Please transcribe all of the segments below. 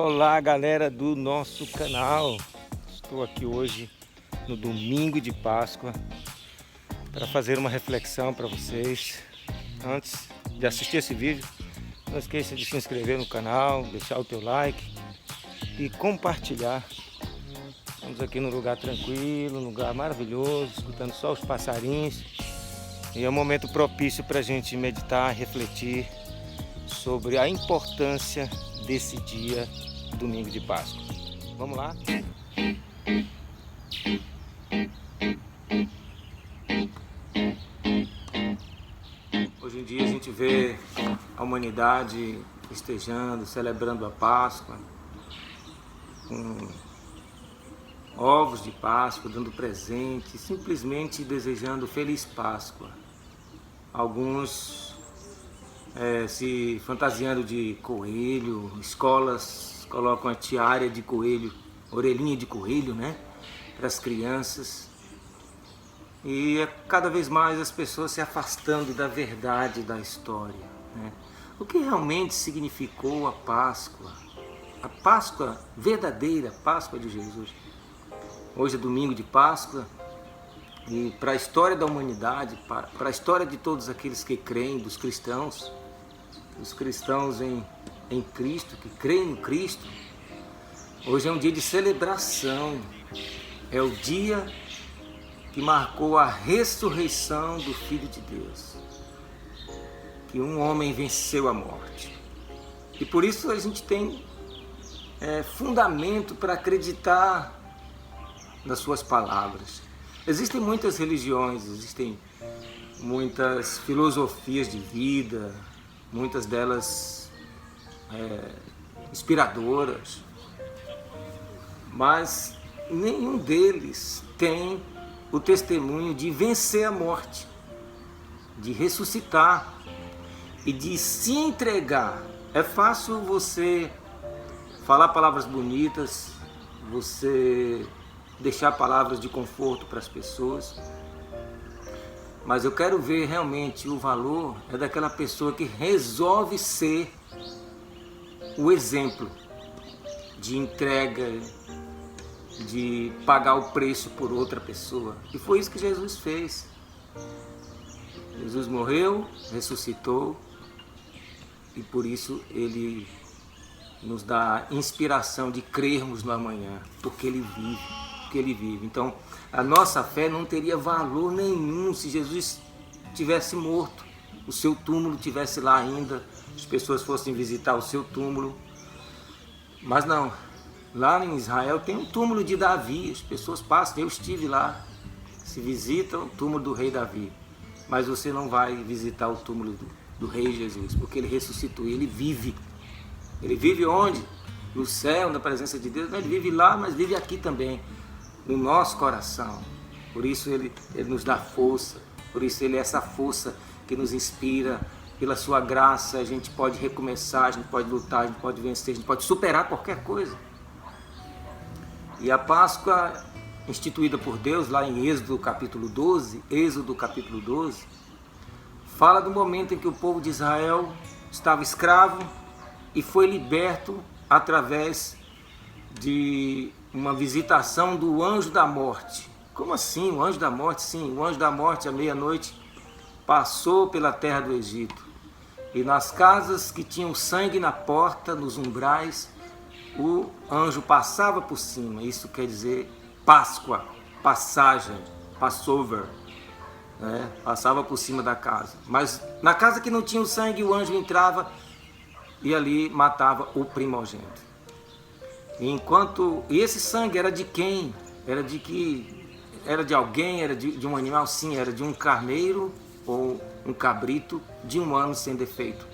Olá, galera do nosso canal. Estou aqui hoje no domingo de Páscoa para fazer uma reflexão para vocês. Antes de assistir esse vídeo, não esqueça de se inscrever no canal, deixar o teu like e compartilhar. Estamos aqui num lugar tranquilo, num lugar maravilhoso, escutando só os passarinhos. E é um momento propício para a gente meditar, refletir sobre a importância desse dia, domingo de Páscoa. Vamos lá? Hoje em dia a gente vê a humanidade festejando, celebrando a Páscoa, com ovos de Páscoa, dando presente, simplesmente desejando feliz Páscoa. Alguns se fantasiando de coelho, escolas colocam a tiara de coelho, orelhinha de coelho, né, para as crianças. E cada vez mais as pessoas se afastando da verdade da história, né? O que realmente significou a Páscoa verdadeira, a Páscoa de Jesus. Hoje é domingo de Páscoa. E para a história da humanidade, para a história de todos aqueles que creem, dos cristãos, os cristãos em Cristo, que creem no Cristo, hoje é um dia de celebração, é o dia que marcou a ressurreição do Filho de Deus, que um homem venceu a morte. E por isso a gente tem fundamento para acreditar nas suas palavras. Existem muitas religiões, existem muitas filosofias de vida, muitas delas inspiradoras, mas nenhum deles tem o testemunho de vencer a morte, de ressuscitar e de se entregar. É fácil você falar palavras bonitas, você deixar palavras de conforto para as pessoas, mas eu quero ver realmente o valor daquela pessoa que resolve ser o exemplo de entrega, de pagar o preço por outra pessoa. E foi isso que Jesus fez. Jesus morreu, ressuscitou, e por isso Ele nos dá a inspiração de crermos no amanhã, porque Ele vive. Então, a nossa fé não teria valor nenhum se Jesus tivesse morto, o seu túmulo tivesse lá ainda, as pessoas fossem visitar o seu túmulo. Mas não, lá em Israel tem um túmulo de Davi, as pessoas passam, eu estive lá, se visitam o túmulo do rei Davi, mas você não vai visitar o túmulo do rei Jesus, porque ele ressuscitou, ele vive. Ele vive onde? No céu, na presença de Deus. Ele vive lá, mas vive aqui também, no nosso coração. Por isso ele nos dá força, por isso Ele é essa força que nos inspira. Pela sua graça a gente pode recomeçar, a gente pode lutar, a gente pode vencer, a gente pode superar qualquer coisa. E a Páscoa instituída por Deus lá em Êxodo capítulo 12, fala do momento em que o povo de Israel estava escravo e foi liberto através de uma visitação do anjo da morte. Como assim? O anjo da morte? Sim, o anjo da morte à meia-noite passou pela terra do Egito. E nas casas que tinham sangue na porta, nos umbrais, o anjo passava por cima. Isso quer dizer Páscoa, passagem, Passover, né? Passava por cima da casa. Mas na casa que não tinha o sangue, o anjo entrava e ali matava o primogênito. E esse sangue era de quem? Era de alguém? Era de um animal? Sim, era de um carneiro ou um cabrito de 1 ano sem defeito.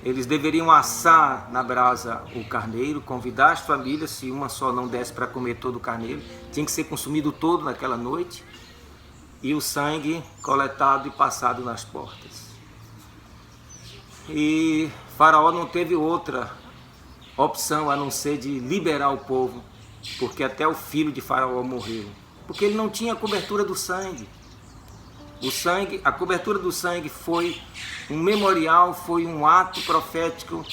Eles deveriam assar na brasa o carneiro, convidar as famílias, se uma só não desse para comer todo o carneiro, tinha que ser consumido todo naquela noite, e o sangue coletado e passado nas portas. E Faraó não teve outra opção a não ser de liberar o povo, porque até o filho de Faraó morreu, porque ele não tinha a cobertura do sangue. A cobertura do sangue foi um memorial, foi um ato profético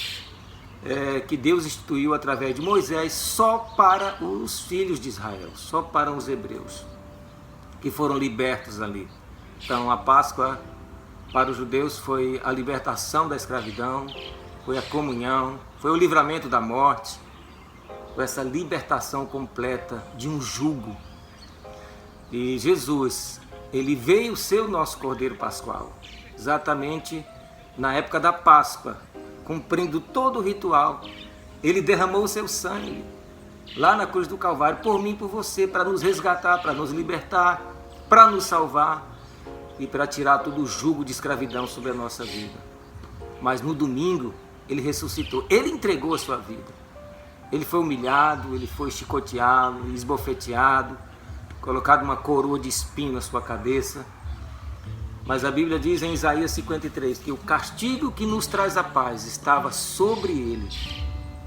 que Deus instituiu através de Moisés só para os filhos de Israel, só para os hebreus, que foram libertos ali. Então a Páscoa para os judeus foi a libertação da escravidão, foi a comunhão, foi o livramento da morte, foi essa libertação completa de um jugo. E Jesus, ele veio ser o nosso Cordeiro Pascual, exatamente na época da Páscoa, cumprindo todo o ritual. Ele derramou o seu sangue lá na cruz do Calvário, por mim e por você, para nos resgatar, para nos libertar, para nos salvar e para tirar todo o jugo de escravidão sobre a nossa vida. Mas no domingo, ele ressuscitou, ele entregou a sua vida. Ele foi humilhado, ele foi chicoteado, esbofeteado, colocado uma coroa de espinho na sua cabeça. Mas a Bíblia diz em Isaías 53 que o castigo que nos traz a paz estava sobre ele,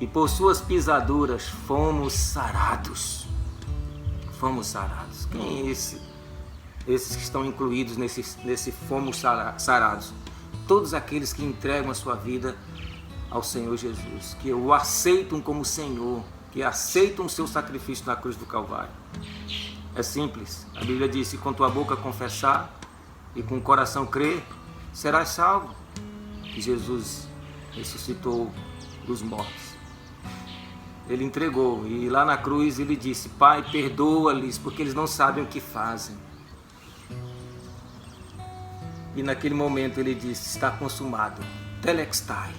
e por suas pisaduras fomos sarados. Fomos sarados. Quem é esse? Esses que estão incluídos nesse fomos sarados. Todos aqueles que entregam a sua vida ao Senhor Jesus, que o aceitam como Senhor, que aceitam o seu sacrifício na cruz do Calvário. É simples. A Bíblia diz: se com tua boca confessar e com o coração crer, serás salvo. Que Jesus ressuscitou dos mortos. Ele entregou, e lá na cruz ele disse: Pai, perdoa-lhes, porque eles não sabem o que fazem. E naquele momento ele disse: está consumado, telextai,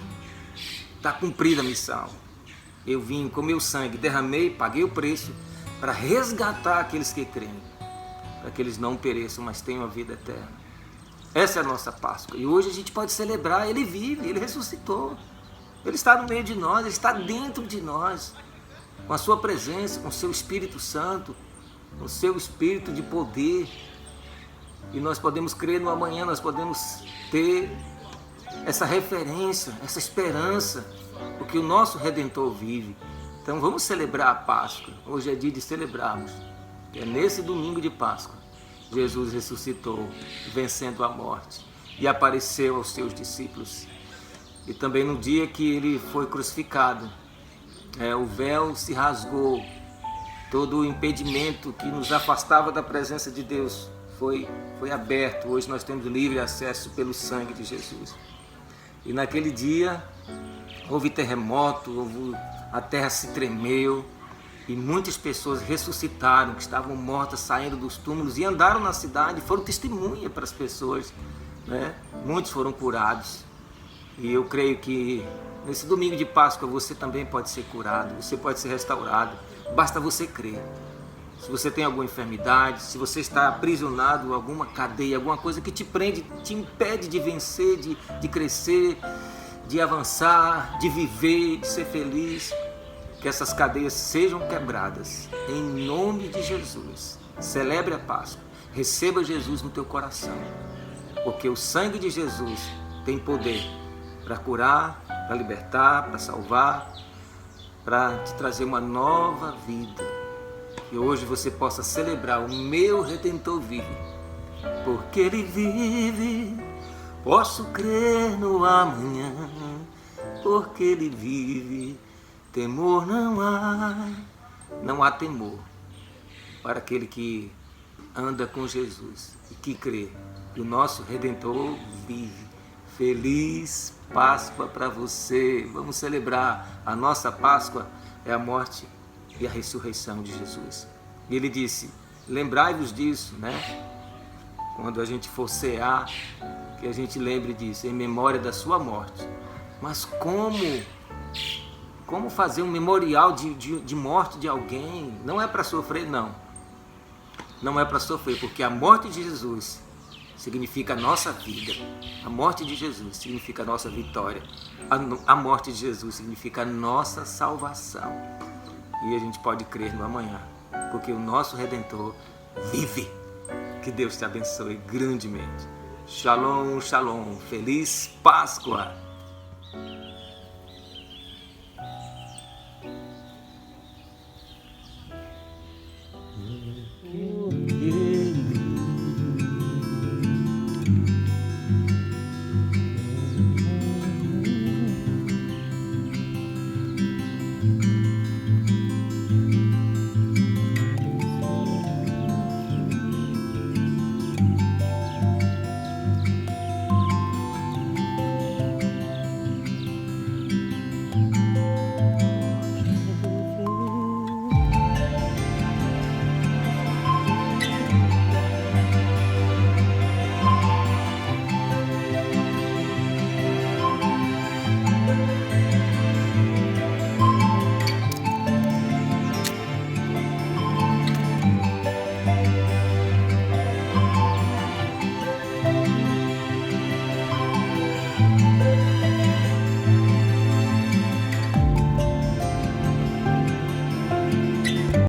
está cumprida a missão. Eu vim com meu sangue, derramei, paguei o preço para resgatar aqueles que creem, para que eles não pereçam, mas tenham a vida eterna. Essa é a nossa Páscoa. E hoje a gente pode celebrar. Ele vive, ele ressuscitou. Ele está no meio de nós, ele está dentro de nós, com a sua presença, com o seu Espírito Santo, com o seu Espírito de poder. E nós podemos crer no amanhã, nós podemos ter essa referência, essa esperança, porque o nosso Redentor vive. Então vamos celebrar a Páscoa. Hoje é dia de celebrarmos. É nesse domingo de Páscoa Jesus ressuscitou, vencendo a morte, e apareceu aos seus discípulos. E também no dia que ele foi crucificado, o véu se rasgou, todo o impedimento que nos afastava da presença de Deus foi aberto. Hoje nós temos livre acesso pelo sangue de Jesus. E naquele dia houve terremoto, a terra se tremeu, e muitas pessoas ressuscitaram, que estavam mortas, saindo dos túmulos e andaram na cidade, foram testemunha para as pessoas, né? Muitos foram curados. E eu creio que nesse domingo de Páscoa você também pode ser curado, você pode ser restaurado, basta você crer. Se você tem alguma enfermidade, se você está aprisionado em alguma cadeia, alguma coisa que te prende, te impede de vencer, de crescer, de avançar, de viver, de ser feliz, que essas cadeias sejam quebradas, em nome de Jesus. Celebre a Páscoa, receba Jesus no teu coração, porque o sangue de Jesus tem poder para curar, para libertar, para salvar, para te trazer uma nova vida. Que hoje você possa celebrar: o meu Redentor vive, porque Ele vive, posso crer no amanhã, porque Ele vive. Temor não há temor para aquele que anda com Jesus e que crê que o nosso Redentor vive. Feliz Páscoa para você. Vamos celebrar. A nossa Páscoa é a morte e a ressurreição de Jesus. E ele disse: lembrai-vos disso, né? Quando a gente for cear, que a gente lembre disso, em memória da sua morte. Mas como fazer um memorial de morte de alguém? Não é para sofrer, não. Não é para sofrer, porque a morte de Jesus significa a nossa vida. A morte de Jesus significa a nossa vitória. A morte de Jesus significa a nossa salvação. E a gente pode crer no amanhã, porque o nosso Redentor vive. Que Deus te abençoe grandemente. Shalom, shalom. Feliz Páscoa.